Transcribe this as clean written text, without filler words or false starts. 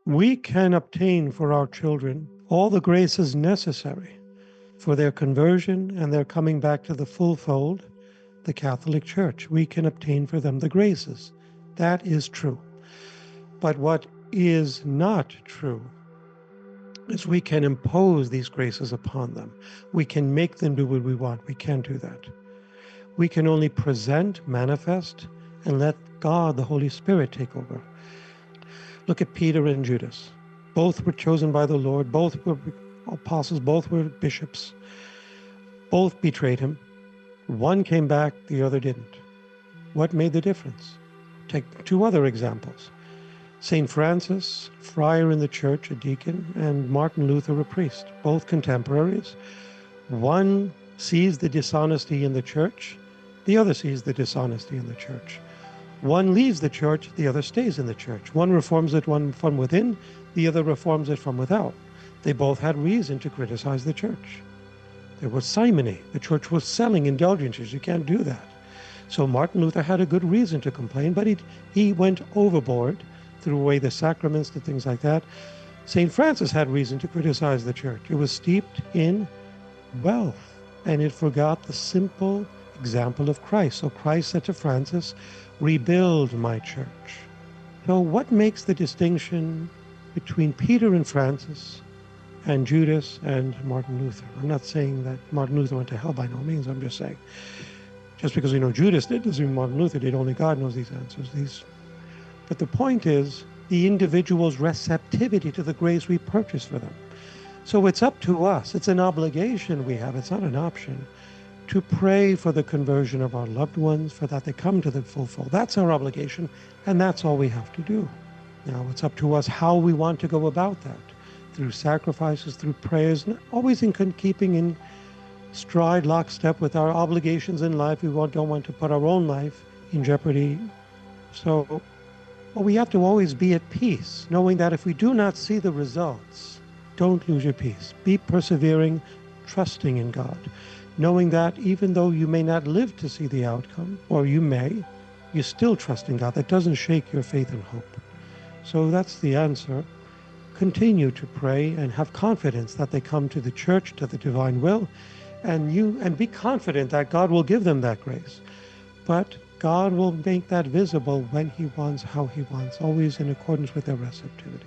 We can obtain for our children all the graces necessary for their conversion and their coming back to the full fold, the Catholic Church. We can obtain for them the graces. That is true. But what is not true is we can impose these graces upon them. We can make them do what we want. We can't do that. We can only present, manifest, and let God, the Holy Spirit, take over. Look at Peter and Judas. Both were chosen by the Lord. Both were apostles. Both were bishops. Both betrayed him. One came back, the other didn't. What made the difference? Take two other examples. St. Francis, friar in the church, a deacon, and Martin Luther, a priest, both contemporaries. One sees the dishonesty in the church, the other sees the dishonesty in the church. One leaves the church, the other stays in the church. One reforms it from within, the other reforms it from without. They both had reason to criticize the church. There was simony. The church was selling indulgences. You can't do that. So Martin Luther had a good reason to complain, but he went overboard, threw away the sacraments and things like that. St. Francis had reason to criticize the church. It was steeped in wealth, and it forgot the simple example of Christ. So Christ said to Francis, "Rebuild my church." So what makes the distinction between Peter and Francis and Judas and Martin Luther? I'm not saying that Martin Luther went to hell by no means. I'm just saying, just because we know Judas did doesn't mean Martin Luther did. Only God knows these answers. But the point is the individual's receptivity to the grace we purchase for them. So it's up to us. It's an obligation we have. It's not an option to pray for the conversion of our loved ones, for that they come to the full fold. That's our obligation, and that's all we have to do. Now, it's up to us how we want to go about that, through sacrifices, through prayers, and always in keeping in stride, lockstep with our obligations in life. We don't want to put our own life in jeopardy. So we have to always be at peace, knowing that if we do not see the results, don't lose your peace. Be persevering, trusting in God, knowing that even though you may not live to see the outcome, or you may, you still trust in God. That doesn't shake your faith and hope. So that's the answer. Continue to pray and have confidence that they come to the church, to the divine will, and be confident that God will give them that grace. But God will make that visible when he wants, how he wants, always in accordance with their receptivity.